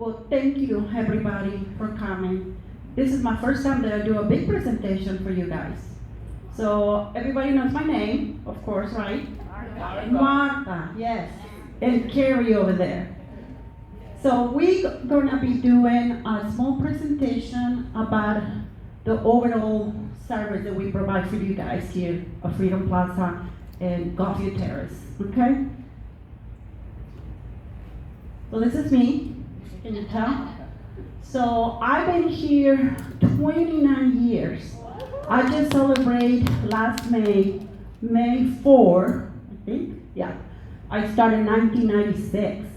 Well, thank you everybody for coming. This is my first time that I do a big presentation for you guys. So everybody knows my name, of course, right? Martha, yes. And Carrie over there. So we're gonna be doing a small presentation about the overall service that we provide for you guys here at Freedom Plaza and Gulfview Terrace, okay? So this is me, can you tell? So I've been here 29 years. I just celebrated last May 4, I think, yeah. I started in 1996,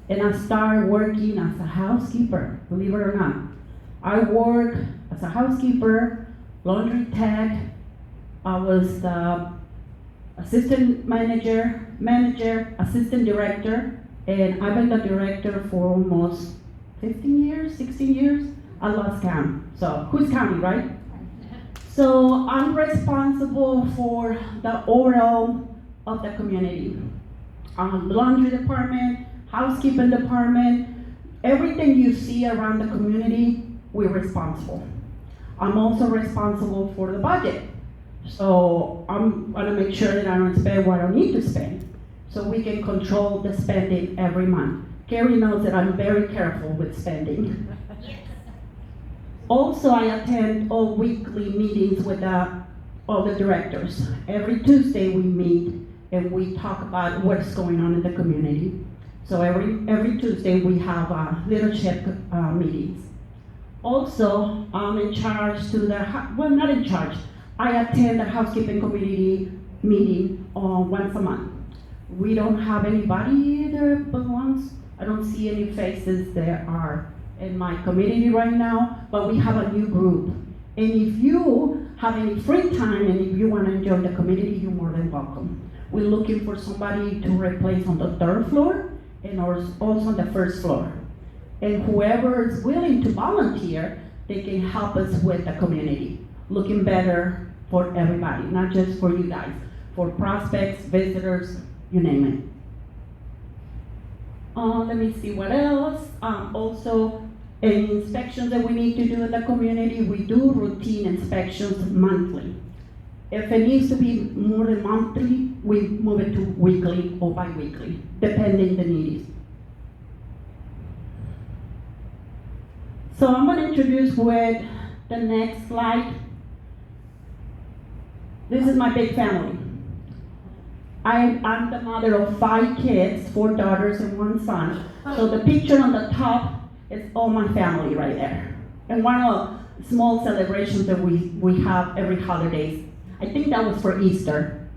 and I started working as a housekeeper, believe it or not. I work as a housekeeper, laundry tech. I was the assistant manager, assistant director, and I've been the director for almost 15 years, 16 years. I lost count. So who's counting, right? So I'm responsible for the overall of the community. The laundry department, housekeeping department, everything you see around the community, we're responsible. I'm also responsible for the budget. So I'm gonna make sure that I don't spend what I need to spend, so we can control the spending every month. Carrie knows that I'm very careful with spending. Also, I attend all weekly meetings with all the directors. Every Tuesday we meet and we talk about what's going on in the community. So every Tuesday we have leadership meetings. Also, I'm in charge not in charge. I attend the housekeeping community meeting once a month. We don't have anybody that belongs. I don't see any faces that are in my community right now, but we have a new group. And if you have any free time and if you want to join the community, you're more than welcome. We're looking for somebody to replace on the 3rd floor and also on the 1st floor. And whoever is willing to volunteer, they can help us with the community, looking better for everybody, not just for you guys, for prospects, visitors, you name it. Let me see what else. Also, any inspections that we need to do in the community, we do routine inspections monthly. If it needs to be more than monthly, we move it to weekly or bi-weekly, depending the needs. So I'm going to introduce with the next slide. This is my big family. I'm the mother of 5 kids, 4 daughters and 1 son. So the picture on the top is all my family right there. And one of the small celebrations that we have every holidays. I think that was for Easter.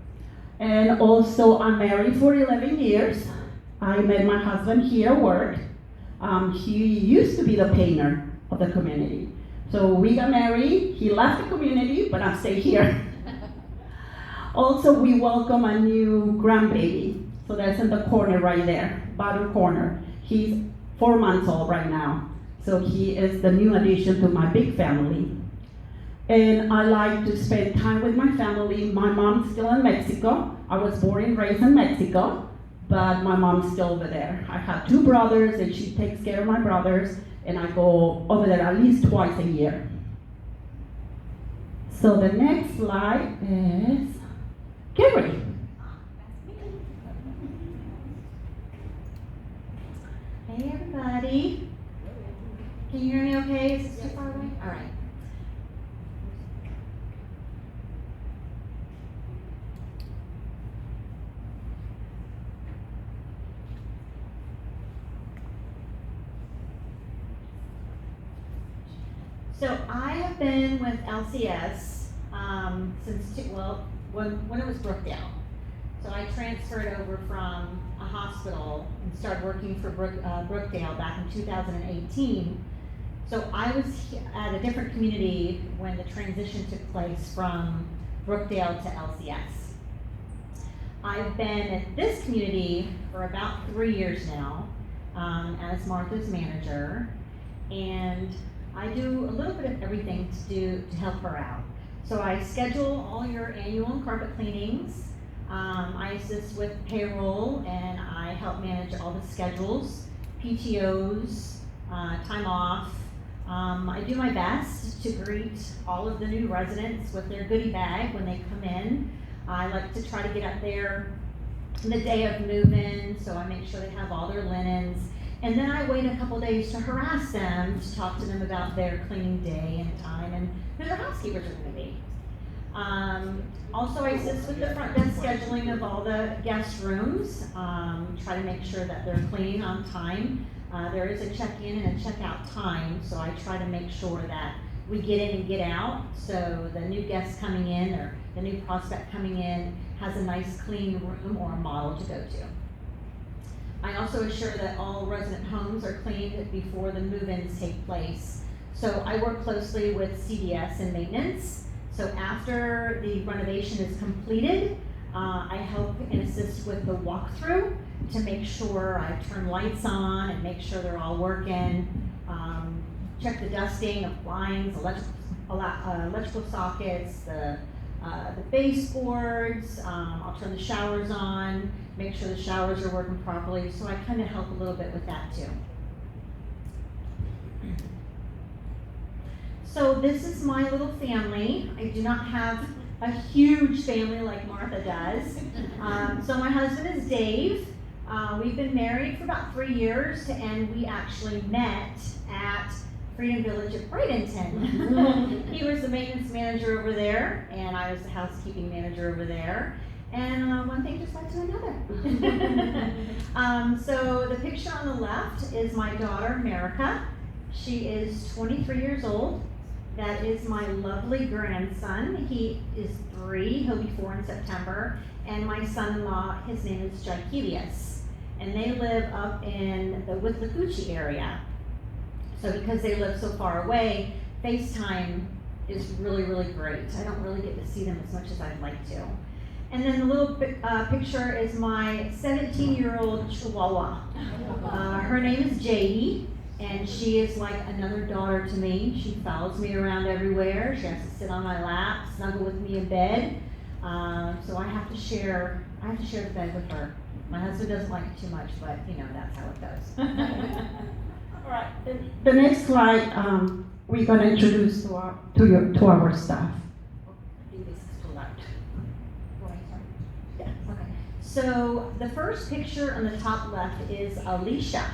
And also I'm married for 11 years. I met my husband here at work. He used to be the painter of the community. So we got married, he left the community, but I stay here. Also, we welcome a new grandbaby. So that's in the corner right there, bottom corner. He's 4 months old right now. So he is the new addition to my big family. And I like to spend time with my family. My mom's still in Mexico. I was born and raised in Mexico, but my mom's still over there. I have 2 brothers and she takes care of my brothers, and I go over there at least twice a year. So the next slide is Carrie. Hey everybody. Can you hear me okay? Is this too far away? All right. So I have been with LCS since, when it was Brookdale. So I transferred over from a hospital and started working for Brookdale back in 2018. So I was at a different community when the transition took place from Brookdale to LCS. I've been at this community for about 3 years now as Martha's manager, and I do a little bit of everything to help her out. So I schedule all your annual and carpet cleanings. I assist with payroll, and I help manage all the schedules, PTOs, time off. I do my best to greet all of the new residents with their goodie bag when they come in. I like to try to get up there the day of move-in, so I make sure they have all their linens. And then I wait a couple days to harass them, to talk to them about their cleaning day and time and who their housekeepers are going to be. Also, I assist with the front desk scheduling of all the guest rooms, try to make sure that they're clean on time. There is a check-in and a check-out time, so I try to make sure that we get in and get out, so the new guest coming in or the new prospect coming in has a nice clean room or a model to go to. I also assure that all resident homes are cleaned before the move-ins take place. So I work closely with CDS and maintenance. So after the renovation is completed, I help and assist with the walkthrough to make sure I turn lights on and make sure they're all working. Check the dusting of blinds, electrical sockets, the baseboards. I'll turn the showers on, make sure the showers are working properly. So I kind of help a little bit with that too. So this is my little family. I do not have a huge family like Martha does. So my husband is Dave. We've been married for about 3 years, and we actually met at Freedom Village at Bradenton. He was the maintenance manager over there, and I was the housekeeping manager over there. And one thing just led to another. So the picture on the left is my daughter, America. She is 23 years old. That is my lovely grandson. He is 3, he'll be 4 in September. And my son-in-law, his name is Jikelius. And they live up in the Withlacoochee area. So because they live so far away, FaceTime is really, really great. I don't really get to see them as much as I'd like to. And then the little picture is my 17-year-old Chihuahua. Her name is Jadie, and she is like another daughter to me. She follows me around everywhere. She has to sit on my lap, snuggle with me in bed. So I have to share the bed with her. My husband doesn't like it too much, but you know, that's how it goes. All right. The next slide, we're going to introduce to our staff. So the first picture on the top left is Alicia.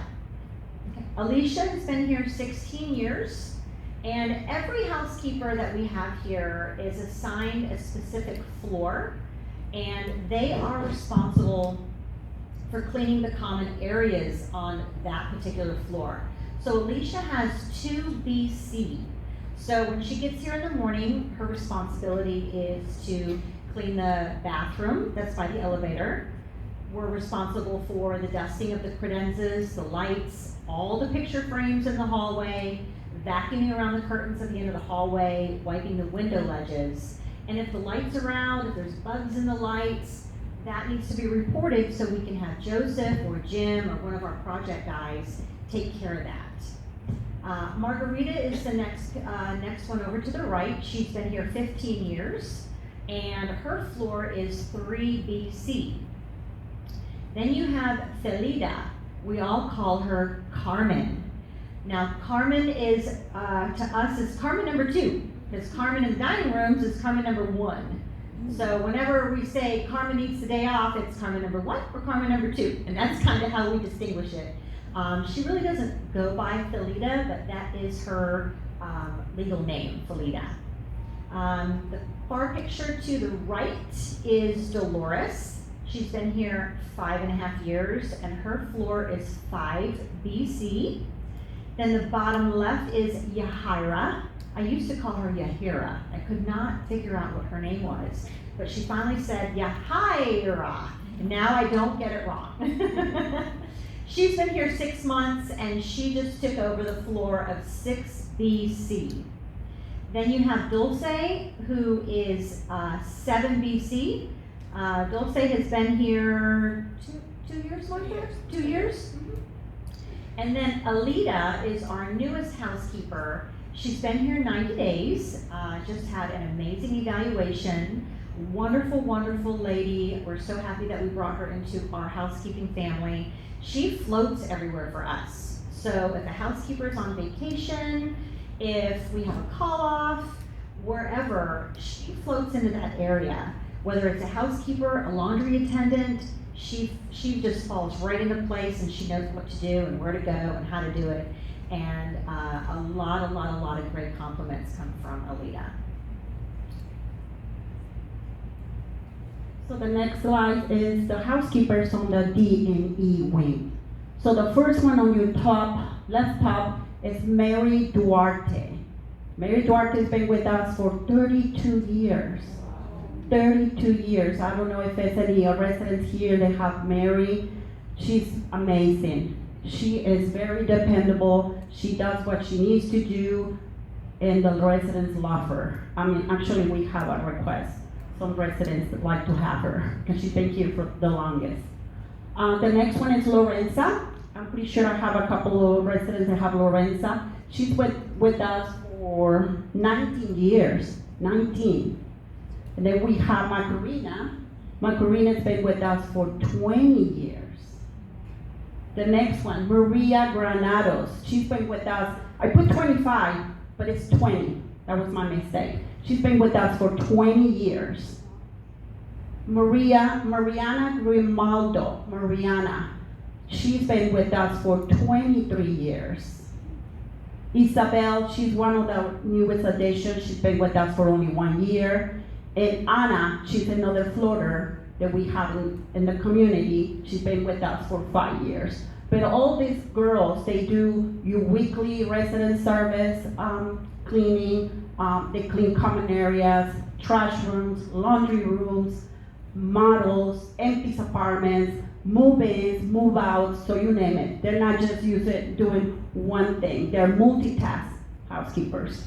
Okay. Alicia has been here 16 years, and every housekeeper that we have here is assigned a specific floor, and they are responsible for cleaning the common areas on that particular floor. So Alicia has 2BC. So when she gets here in the morning, her responsibility is to clean the bathroom, that's by the elevator. We're responsible for the dusting of the credenzas, the lights, all the picture frames in the hallway, vacuuming around the curtains at the end of the hallway, wiping the window ledges. And if the lights are out, if there's bugs in the lights, that needs to be reported so we can have Joseph or Jim or one of our project guys take care of that. Margarita is the next one over to the right. She's been here 15 years, and her floor is 3BC. Then you have Felida. We all call her Carmen. Now, Carmen is, to us, is Carmen number 2, because Carmen in the dining rooms is Carmen number 1. So whenever we say Carmen needs the day off, it's Carmen number 1 or Carmen number 2, and that's kind of how we distinguish it. She really doesn't go by Felida, but that is her legal name, Felida. The far picture to the right is Dolores. She's been here 5.5 years, and her floor is 5BC. Then the bottom left is Yahira. I used to call her Yahira. I could not figure out what her name was, but she finally said Yahira, and now I don't get it wrong. She's been here 6 months, and she just took over the floor of 6BC. Then you have Dulce, who is 7BC. Dulce has been here two years, Martha? 2 years? Mm-hmm. And then Alita is our newest housekeeper. She's been here 90 days, just had an amazing evaluation. Wonderful, wonderful lady. We're so happy that we brought her into our housekeeping family. She floats everywhere for us. So if the housekeeper's on vacation, if we have a call off, wherever, she floats into that area. Whether it's a housekeeper, a laundry attendant, she just falls right into place and she knows what to do and where to go and how to do it. And a lot of great compliments come from Alita. So the next slide is the housekeepers on the D&E wing. So the first one on your left top is Mary Duarte. Mary Duarte has been with us for 32 years. 32 years. I don't know if there's any residents here that have Mary. She's amazing. She is very dependable. She does what she needs to do, and the residents love her. I mean, actually, we have a request. Some residents would like to have her because she's been here for the longest. The next one is Lorenza. I'm pretty sure I have a couple of residents that have Lorenza. She's with us for 19 years, 19. And then we have Macarena. Macarena's been with us for 20 years. The next one, Maria Granados. She's been with us, I put 25, but it's 20. That was my mistake. She's been with us for 20 years. Mariana Grimaldo. Mariana. She's been with us for 23 years. Isabel, she's one of the newest additions. She's been with us for only 1 year. And Anna, she's another floater that we have in the community. She's been with us for 5 years. But all these girls, they do your weekly resident service, cleaning. They clean common areas, trash rooms, laundry rooms, models, empty apartments, move-ins, move-outs, so you name it. They're not just doing one thing. They're multitask housekeepers.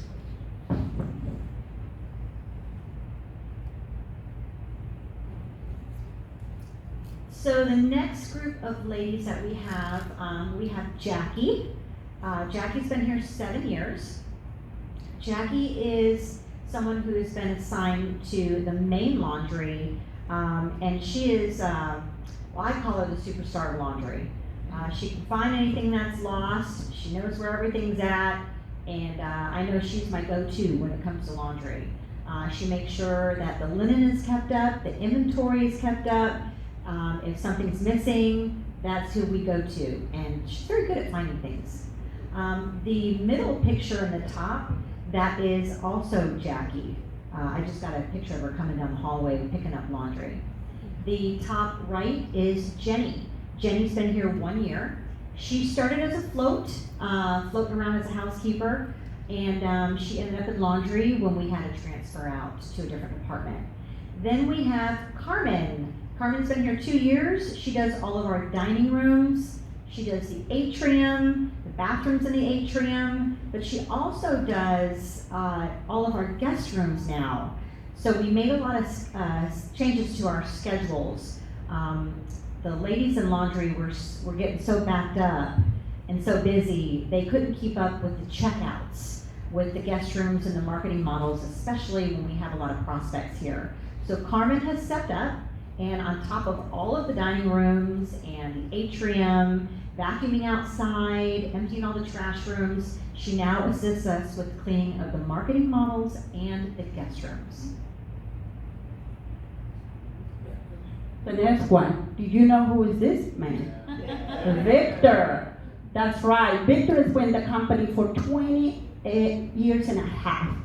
So the next group of ladies that we have Jackie. Jackie's been here 7 years. Jackie is someone who has been assigned to the main laundry, and she is, well, I call her the superstar of laundry. She can find anything that's lost, she knows where everything's at, and I know she's my go-to when it comes to laundry. She makes sure that the linen is kept up, the inventory is kept up. If something's missing, that's who we go to, and she's very good at finding things. The middle picture in the top, that is also Jackie. I just got a picture of her coming down the hallway picking up laundry. The top right is Jenny. Jenny's been here 1 year. She started as a floating around as a housekeeper, and she ended up in laundry when we had to transfer out to a different department. Then we have Carmen. Carmen's been here 2 years. She does all of our dining rooms. She does the atrium, the bathrooms in the atrium, but she also does all of our guest rooms now. So we made a lot of changes to our schedules. The ladies in laundry were getting so backed up and so busy, they couldn't keep up with the checkouts, with the guest rooms and the marketing models, especially when we have a lot of prospects here. So Carmen has stepped up, and on top of all of the dining rooms and the atrium, vacuuming outside, emptying all the trash rooms, she now assists us with the cleaning of the marketing models and the guest rooms. The next one, did you know who is this man? Victor. That's right. Victor has been in the company for 28 years and a half.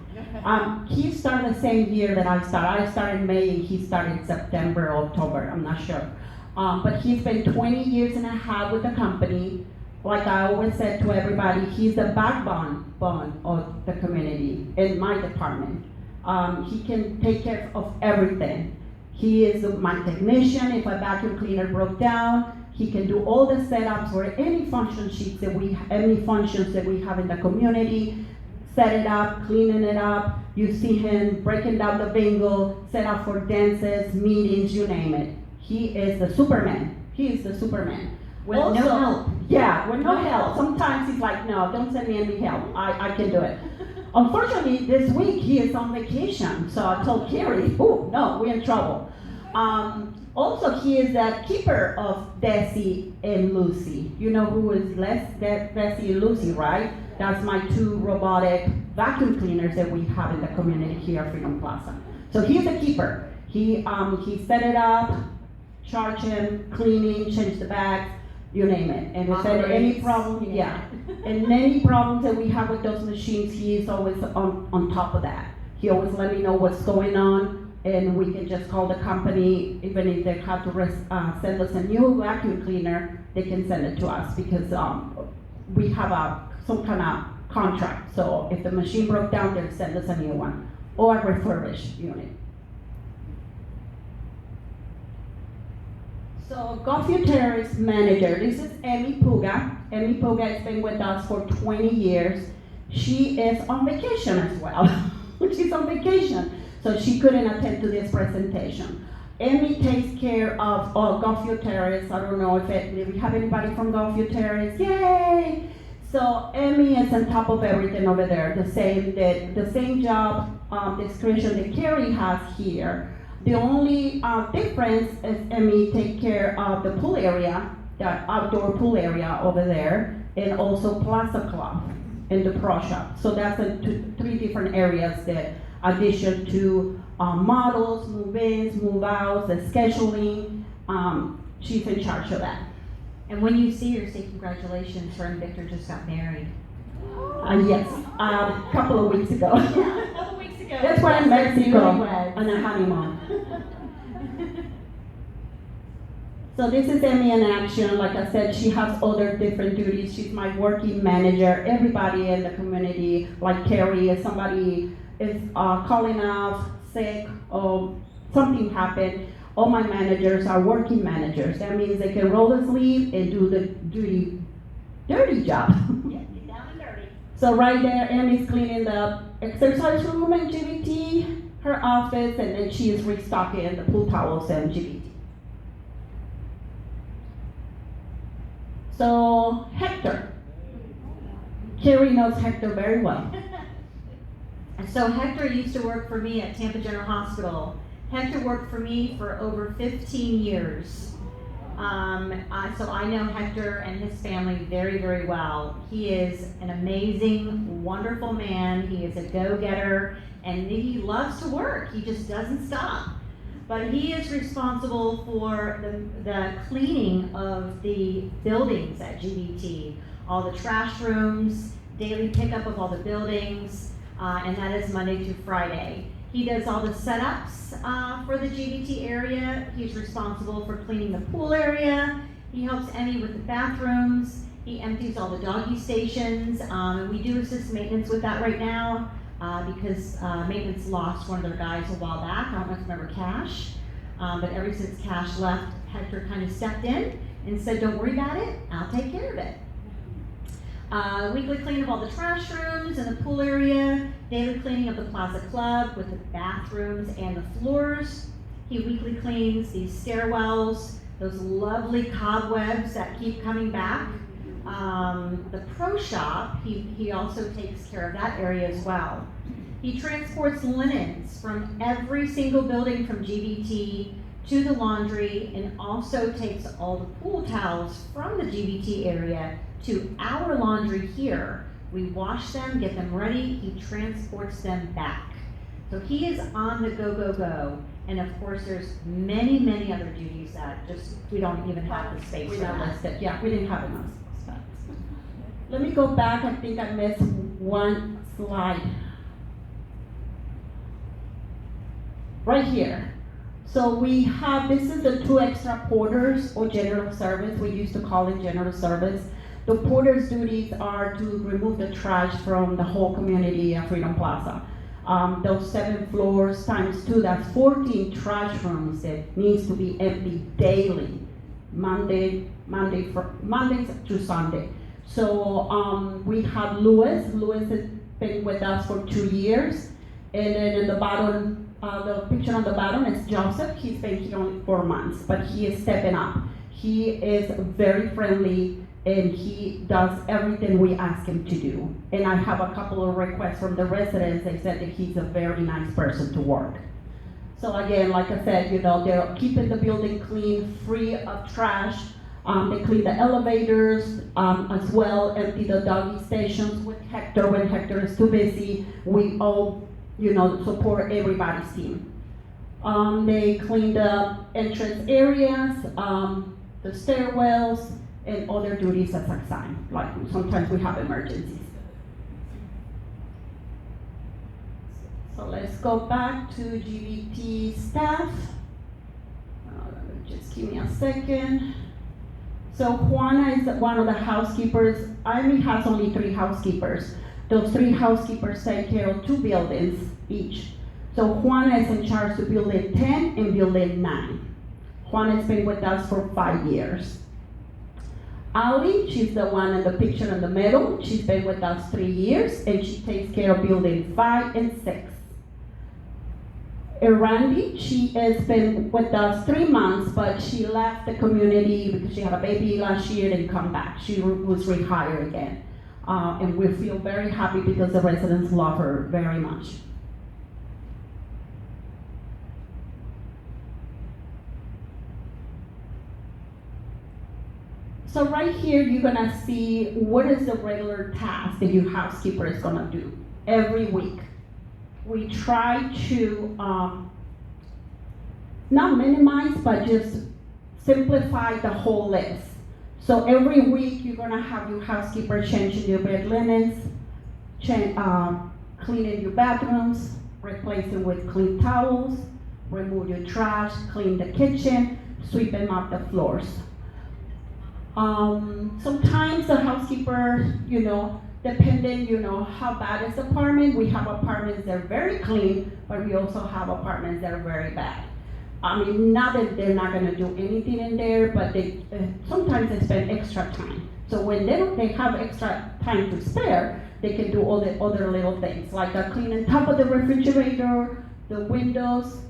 He started the same year that I started. I started in May and he started September, October, I'm not sure. But he's been 20 years and a half with the company. Like I always said to everybody, he's the backbone of the community in my department. He can take care of everything. He is my technician. If a vacuum cleaner broke down, he can do all the setups for any function sheets any functions that we have in the community. Set it up, cleaning it up. You see him breaking down the bingo, set up for dances, meetings, you name it. He is the Superman. He is the Superman. With no help. Yeah, with no help. Sometimes he's like, no, don't send me any help. I can do it. Unfortunately, this week he is on vacation. So I told Carrie, oh, no, we're in trouble. Also, he is the keeper of Desi and Lucy. You know who is Desi and Lucy, right? That's my two robotic vacuum cleaners that we have in the community here at Freedom Plaza. So he's the keeper. He set it up, charge him, cleaning, change the bags, you name it. And if there any problem, yeah. And any problems that we have with those machines, he is always on top of that. He always let me know what's going on, and we can just call the company. Even if they have to send us a new vacuum cleaner, they can send it to us because we have some kind of contract. So if the machine broke down, they'll send us a new one or a refurbished unit. So Gulfview Terrace manager, this is Env Svcs. Env Svcs has been with us for 20 years. She is on vacation as well. She's on vacation, so she couldn't attend to this presentation. Env takes care of Gulfview Terrace. I don't know if we have anybody from Gulfview Terrace. Yay! So Env is on top of everything over there. The same job description that Carrie has here. The only difference is Env take care of the pool area, the outdoor pool area over there, and also Plaza Club and the pro shop. So that's three different areas that addition to models, move-ins, move-outs, the scheduling, she's in charge of that. And when you see her, say congratulations, her and Victor just got married. Yes, a couple of weeks ago. Yeah, a couple weeks ago. That's why in Mexico, newlyweds. on a honeymoon. So this is Env in action. Like I said, she has other different duties. She's my working manager. Everybody in the community, like Carrie, if somebody is calling out sick or something happened, all my managers are working managers. That means they can roll the sleeve and do the dirty job. Yeah, get down and dirty. So right there, Env is cleaning the exercise room and GBT, her office, and then she is restocking the pool towels and GBT. So Hector. Carrie knows Hector very well. So Hector used to work for me at Tampa General Hospital. Hector worked for me for over 15 years. So I know Hector and his family very, very well. He is an amazing, wonderful man. He is a go-getter, and he loves to work. He just doesn't stop. But he is responsible for the cleaning of the buildings at GDT, all the trash rooms, daily pickup of all the buildings, and that is Monday through Friday. He does all the setups for the GDT area. He's responsible for cleaning the pool area. He helps Env with the bathrooms. He empties all the doggy stations. And we do assist maintenance with that right now because maintenance lost one of their guys a while back. I don't know if you remember Cash, but ever since Cash left, Hector kind of stepped in and said, "Don't worry about it, I'll take care of it." Weekly cleaning of all the trash rooms and the pool area, daily cleaning of the Plaza Club with the bathrooms and the floors. He weekly cleans these stairwells, those lovely cobwebs that keep coming back. The pro shop, he also takes care of that area as well. He transports linens from every single building from GBT to the laundry, and also takes all the pool towels from the GBT area to our laundry here. We wash them, get them ready, he transports them back. So he is on the go, go, go. And of course, there's many, many other duties that just, we don't even have the space for that. Yeah, we didn't have enough space. Let me go back, I think I missed one slide. Right here. So we have, this is the 2 extra porters or general service. We used to call it general service. The porter's duties are to remove the trash from the whole community at Freedom Plaza. Those 7 floors times 2, that's 14 trash rooms that needs to be emptied daily, Monday through Sunday. So we have Louis. Louis has been with us for 2 years. And then in the bottom, the picture on the bottom is Joseph. He's been here only 4 months, but he is stepping up. He is very friendly, and he does everything we ask him to do. And I have a couple of requests from the residents. They said that he's a very nice person to work. So again, like I said, they're keeping the building clean, free of trash. They clean the elevators as well, empty the doggy stations with Hector when Hector is too busy. We all, support everybody's team. They clean the entrance areas, the stairwells, and other duties as assigned. Like sometimes we have emergencies. So let's go back to GBT staff. Just give me a second. So Juana is one of the housekeepers. Army has only 3 housekeepers. Those 3 housekeepers take care of 2 buildings each. So Juana is in charge of building 10 and building 9. Juana has been with us for 5 years. Ali, she's the one in the picture in the middle. She's been with us 3 years, and she takes care of building 5 and 6. Randy, she has been with us 3 months, but she left the community because she had a baby last year and come back. She was rehired again. And we feel very happy because the residents love her very much. So right here, you're gonna see what is the regular task that your housekeeper is gonna do every week. We try to not minimize, but just simplify the whole list. So every week, you're gonna have your housekeeper changing your bed linens, cleaning your bathrooms, replacing with clean towels, remove your trash, clean the kitchen, sweeping up the floors. Sometimes the housekeeper, depending, how bad is the apartment. We have apartments that are very clean, but we also have apartments that are very bad. I mean, not that they're not gonna do anything in there, but they sometimes they spend extra time. So when they have extra time to spare, they can do all the other little things, like cleaning top of the refrigerator, the windows,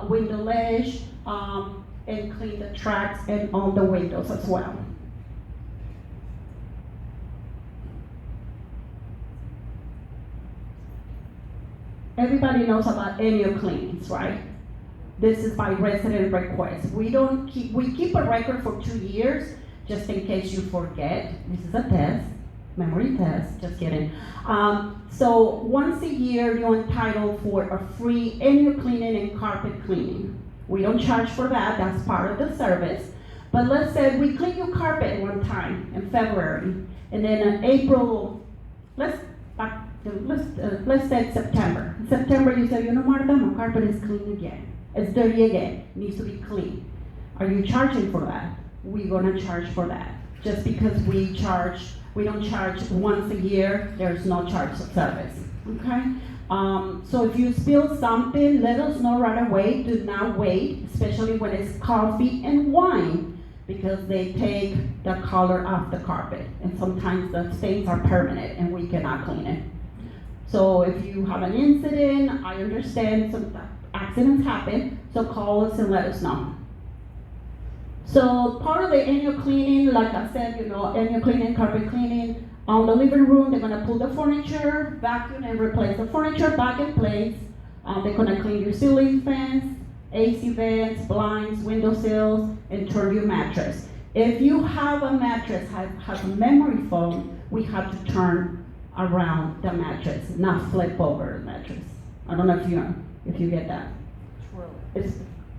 window ledge, and clean the tracks and on the windows as well. Everybody knows about annual cleanings, right? This is by resident request. We keep a record for 2 years, just in case you forget. This is a test, memory test, just kidding. So once a year, you're entitled for a free annual cleaning and carpet cleaning. We don't charge for that, that's part of the service. But let's say we clean your carpet one time in February, and then in April, let's say September. In September, you say, Martha, my carpet is clean again. It's dirty again, needs to be clean. Are you charging for that? We're gonna charge for that. Just because we don't charge once a year, there's no charge of service, okay? So if you spill something, let us know right away. Do not wait, especially when it's coffee and wine, because they take the color off the carpet. And sometimes the stains are permanent and we cannot clean it. So if you have an incident, I understand some accidents happen, so call us and let us know. So part of the annual cleaning, like I said, annual cleaning, carpet cleaning. On the living room, they're gonna pull the furniture, vacuum and replace the furniture back in place. They're gonna clean your ceiling fans, AC vents, blinds, window sills, and turn your mattress. If you have a mattress has a memory foam, we have to turn around the mattress, not flip over the mattress. I don't know if you get that.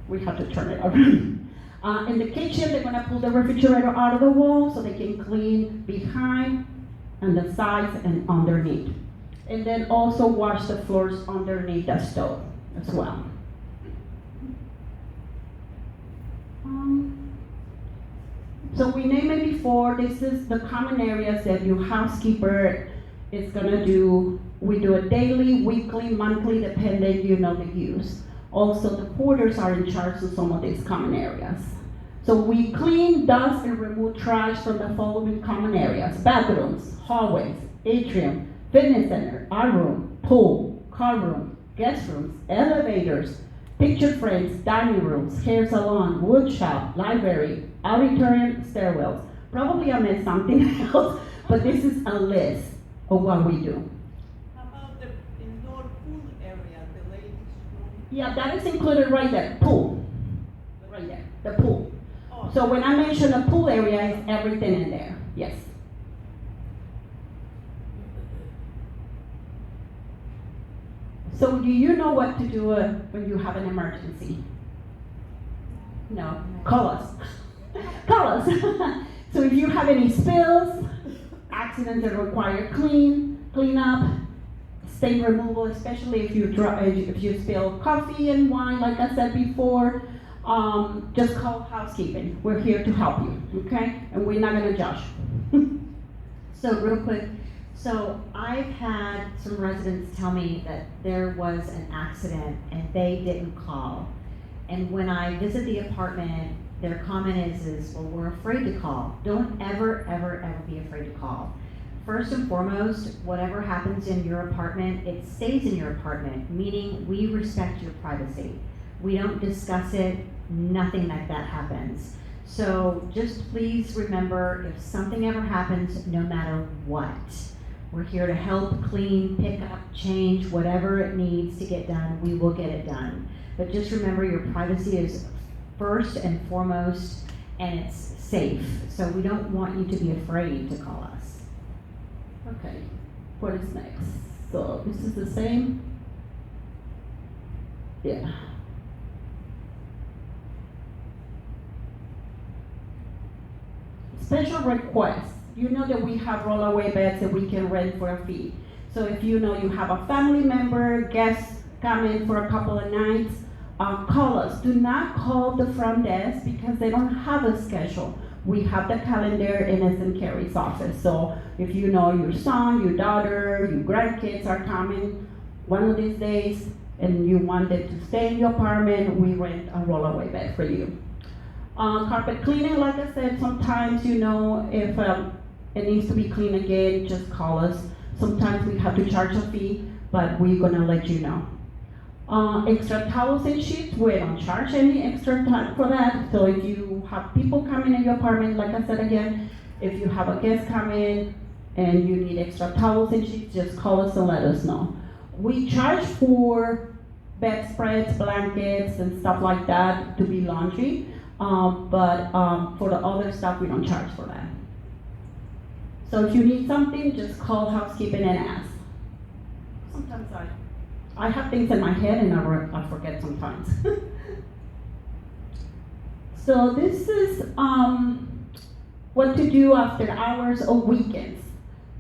We have to turn it around. In the kitchen, they're gonna pull the refrigerator out of the wall so they can clean behind and the sides and underneath. And then also wash the floors underneath the stove as well. So we named it before. This is the common areas that your housekeeper is gonna do. We do it daily, weekly, monthly, depending, the use. Also, the porters are in charge of some of these common areas. So we clean, dust, and remove trash from the following common areas: bathrooms, hallways, atrium, fitness center, art room, pool, car room, guest rooms, elevators, picture frames, dining rooms, hair salon, wood shop, library, auditorium, stairwells. Probably I missed something else, but this is a list of what we do. How about the indoor pool area, the ladies' room? Yeah, that is included right there, pool. Right there, the pool. Oh. So when I mention a pool area, it's everything in there, yes. So do you know what to do when you have an emergency? No, call us. Call us. So if you have any spills, accidents that require cleanup, stain removal, especially if you spill coffee and wine, like I said before, just call housekeeping. We're here to help you, okay? And we're not gonna judge. So real quick, so I've had some residents tell me that there was an accident and they didn't call. And when I visit the apartment, their comment is, well, we're afraid to call. Don't ever, ever, ever be afraid to call. First and foremost, whatever happens in your apartment, it stays in your apartment, meaning we respect your privacy. We don't discuss it, nothing like that happens. So just please remember, if something ever happens, no matter what, we're here to help, clean, pick up, change, whatever it needs to get done, we will get it done. But just remember, your privacy is first and foremost, and it's safe. So we don't want you to be afraid to call us. Okay, what is next? So this is the same? Yeah. Special requests. You know that we have rollaway beds that we can rent for a fee. So if you know you have a family member, guests come in for a couple of nights, call us. Do not call the front desk because they don't have a schedule. We have the calendar in S. Carrie's office. So if you know your son, your daughter, your grandkids are coming one of these days and you want them to stay in your apartment, we rent a rollaway bed for you. Carpet cleaning, like I said, sometimes you know if it needs to be cleaned again, just call us. Sometimes we have to charge a fee, but we're gonna let you know. Extra towels and sheets, we don't charge any extra time for that. So if you have people coming in your apartment, like I said again, if you have a guest come in and you need extra towels and sheets, just call us and let us know. We charge for bedspreads, blankets, and stuff like that to be laundry, but for the other stuff, we don't charge for that. So if you need something, just call housekeeping and ask. Sometimes I have things in my head and I forget sometimes. So this is what to do after hours or weekends.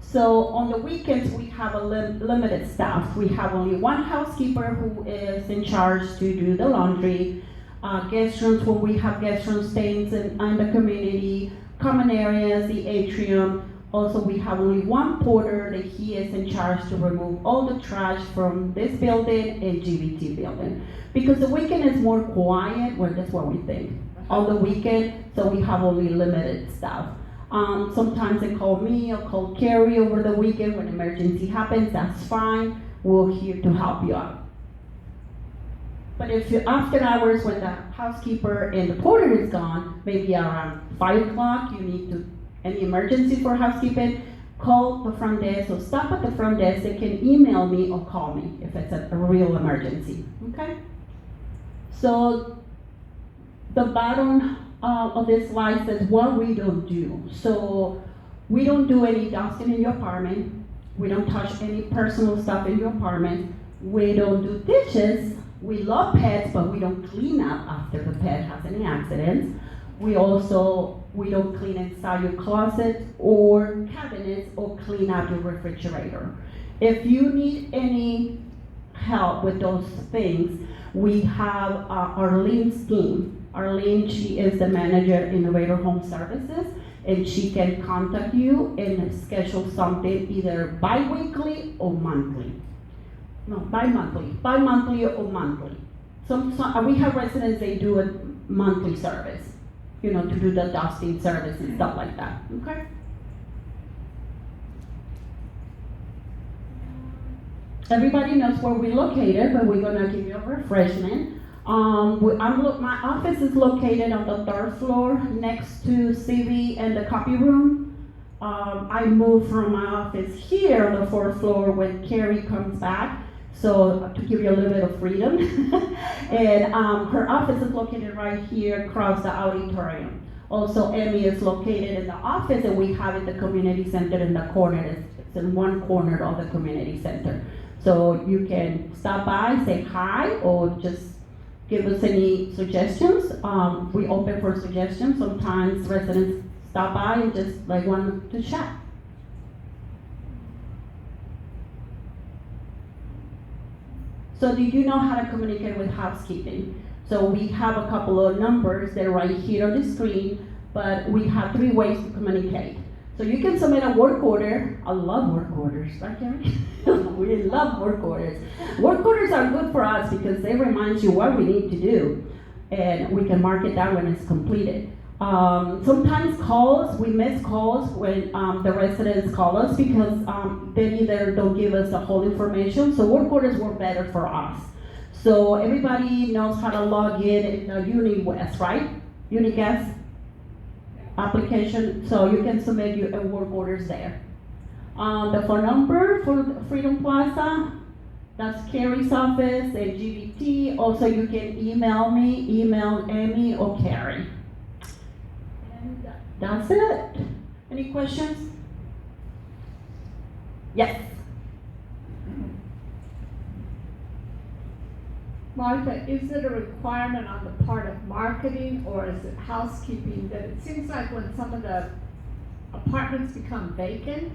So on the weekends, we have a limited staff. We have only one housekeeper who is in charge to do the laundry, guest rooms when we have guest room stays in the community, common areas, the atrium. Also, we have only one porter that he is in charge to remove all the trash from this building and GBT building. Because the weekend is more quiet, well, that's what we think. On the weekend, so we have only limited staff. Sometimes they call me or call Carrie over the weekend when emergency happens, that's fine. We're here to help you out. But if you after hours when the housekeeper and the porter is gone, maybe around 5 o'clock, you need to any emergency for housekeeping, call the front desk or stop at the front desk. They can email me or call me if it's a real emergency, okay? So the bottom of this slide says what we don't do. So we don't do any dusting in your apartment. We don't touch any personal stuff in your apartment. We don't do dishes. We love pets, but we don't clean up after the pet has any accidents. We don't clean inside your closet or cabinets or clean out your refrigerator. If you need any help with those things, we have Arlene's team. Arlene, she is the manager in Innovator Home Services, and she can contact you and schedule something either bi-weekly or monthly. No, bi-monthly or monthly. Some we have residents, they do a monthly service, you know, to do the dusting service and stuff like that, okay? Everybody knows where we're located, but we're gonna give you a refreshment. My office is located on the 3rd floor next to CV and the copy room. I moved from my office here on the 4th floor when Carrie comes back So to give you a little bit of freedom. And her office is located right here across the auditorium. Also, Emmy is located in the office, and we have it the community center in the corner. It's in one corner of the community center. So you can stop by, say hi, or just give us any suggestions. We open for suggestions. Sometimes residents stop by and just like want to chat. So do you know how to communicate with housekeeping? So we have a couple of numbers that are right here on the screen, but we have 3 ways to communicate. So you can submit a work order. I love work orders, right, Carrie? We love work orders. Work orders are good for us because they remind you what we need to do, and we can mark it down when it's completed. Sometimes calls, we miss calls when the residents call us because they either don't give us the whole information. So work orders work better for us. So everybody knows how to log in UniWest, right? UniGuest application. So you can submit your work orders there. The phone number for Freedom Plaza, that's Carrie's office and GBT. Also, you can email me, email Amy or Carrie. And that's it. Any questions? Yes. Martha, is it a requirement on the part of marketing or is it housekeeping that it seems like when some of the apartments become vacant,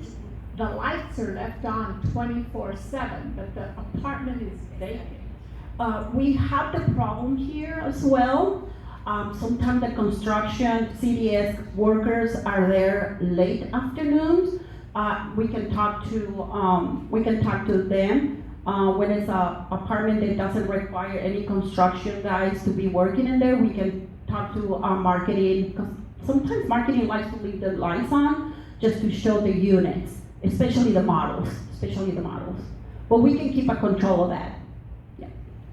the lights are left on 24/7, but the apartment is vacant? We have the problem here as well. Sometimes the construction CDS workers are there late afternoons. We can talk to them. When it's an apartment that doesn't require any construction guys to be working in there, we can talk to marketing, because sometimes marketing likes to leave the lights on just to show the units, especially the models. But we can keep a control of that. Yeah.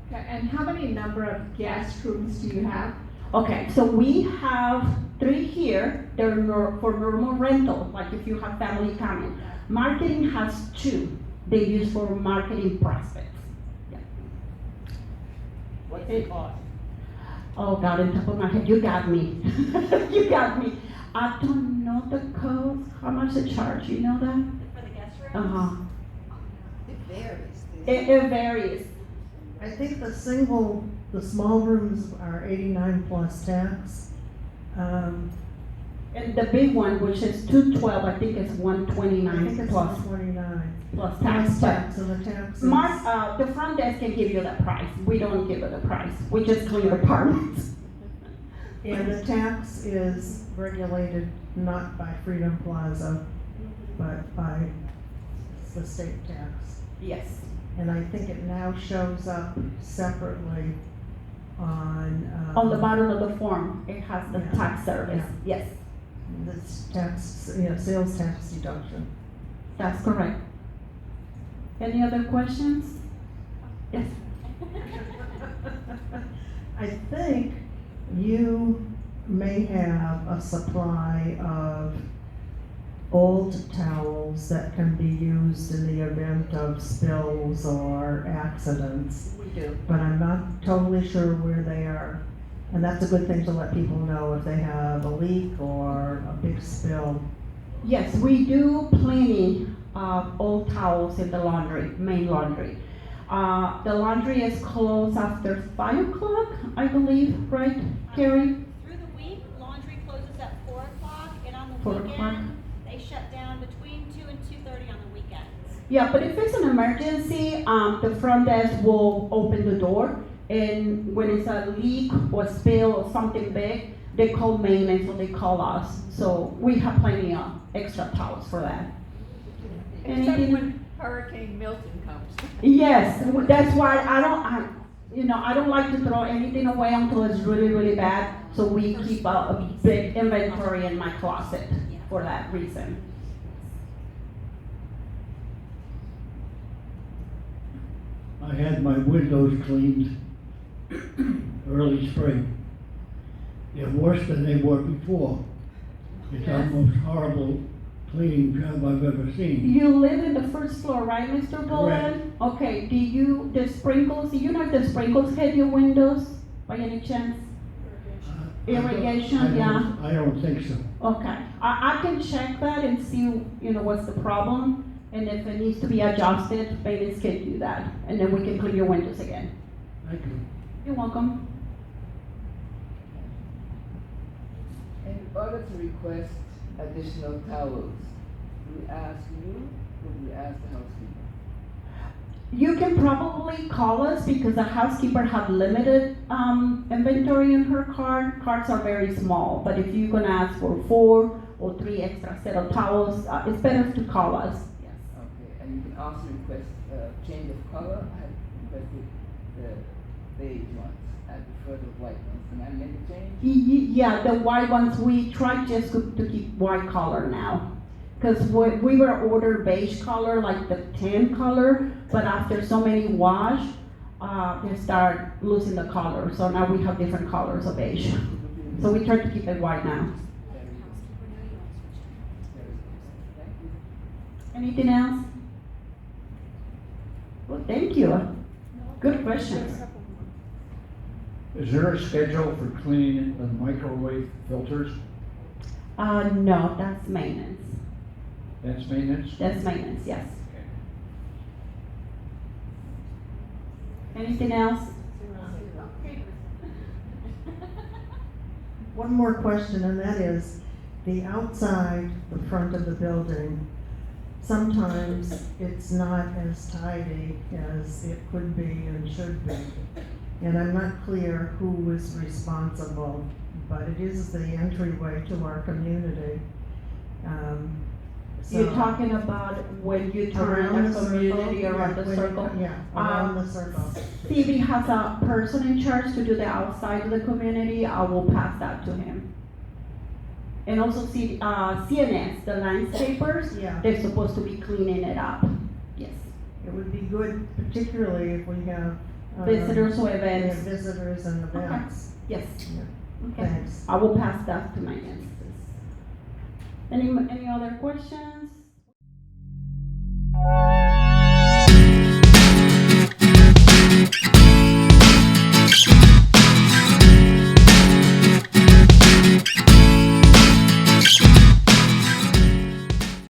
Okay, and how many number of guest rooms do you have? Okay, so we have 3 here. They're for normal rental, like if you have family coming. Marketing has 2. They use for marketing prospects. Yeah. What's the cost? Oh God, on top of my head, you got me. You got me. I don't know the codes. How much they charge? You know that? For the guest rooms? Uh-huh. It varies. It varies. I think the small rooms are 89 plus tax. And the big one, which is 212, I think it's I 129 think it's plus 129. plus tax. Plus tax, and the tax is. Mark, the front desk can give you the price. We don't give you the price. We just clean the apartments. And the tax is regulated not by Freedom Plaza, but by the state tax. Yes. And I think it now shows up separately on. On the bottom of the form, it has the Yeah. tax service. Yeah. Yes, This tax, sales tax deduction. that's correct. Any other questions? Yes. I think you may have a supply of old towels that can be used in the event of spills or accidents, We do. but I'm not totally sure where they are. And that's a good thing to let people know if they have a leak or a big spill. Yes, we do plenty of old towels in the laundry, main laundry. The laundry is closed after 5 o'clock, I believe, right, Carrie? Through the week, laundry closes at 4 o'clock, and on the 4 o'clock. weekend, they shut down between 2 and 2:30 on the weekends. Yeah, but if it's an emergency, the front desk will open the door, and when it's a leak or spill or something big, they call maintenance or they call us. So we have plenty of extra towels for that. Except Anything? when Hurricane Milton comes. Yes, that's why I don't like to throw anything away until it's really, really bad. So we keep a big inventory in my closet for that reason. I had my windows cleaned early spring. They're worse than they were before. It's almost horrible cleaning job I've ever seen. You live in the first floor, right, Mr. Boland? Okay, the sprinkles, do you know if the sprinkles hit your windows by any chance? Irrigation, yeah. I don't think so. Okay, I can check that and see, what's the problem, and if it needs to be adjusted, maintenance can do that, and then we can clean your windows again. Thank you. You're welcome. In order to request additional towels, do we ask you or do we ask the housekeeper? You can probably call us because the housekeeper have limited inventory in her car. Cars are very small, but if you're gonna ask for 4 or 3 extra set of towels, it's better to call us. Yes. Okay, and you can also request a change of color. I have requested the beige ones. I prefer the white ones. Can I make a change? Yeah, the white ones, we try just to keep white color now. Because we were ordered beige color, like the tan color, but after so many wash, they start losing the color. So now we have different colors of beige. So we try to keep it white now. Very good. Very good. Thank you. Anything else? Well, thank you. Good questions. Is there a schedule for cleaning the microwave filters? No, that's maintenance. That's maintenance? That's maintenance, yes. Anything else? One more question, and that is, the outside, the front of the building, sometimes it's not as tidy as it could be and should be. And I'm not clear who is responsible, but it is the entryway to our community. You're So- talking about when you turn Around the the community circle, around the yeah, circle? Yeah, around the circle. Stevie has a person in charge to do the outside of the community. I will pass that to him. And also CNS, the landscapers, Yeah, they're supposed to be cleaning it up. Yes. it would be good, particularly if we have. Visitors or we have events. visitors and events. Yes. Yeah. Okay. Thanks. I will pass that to maintenance. Any other questions?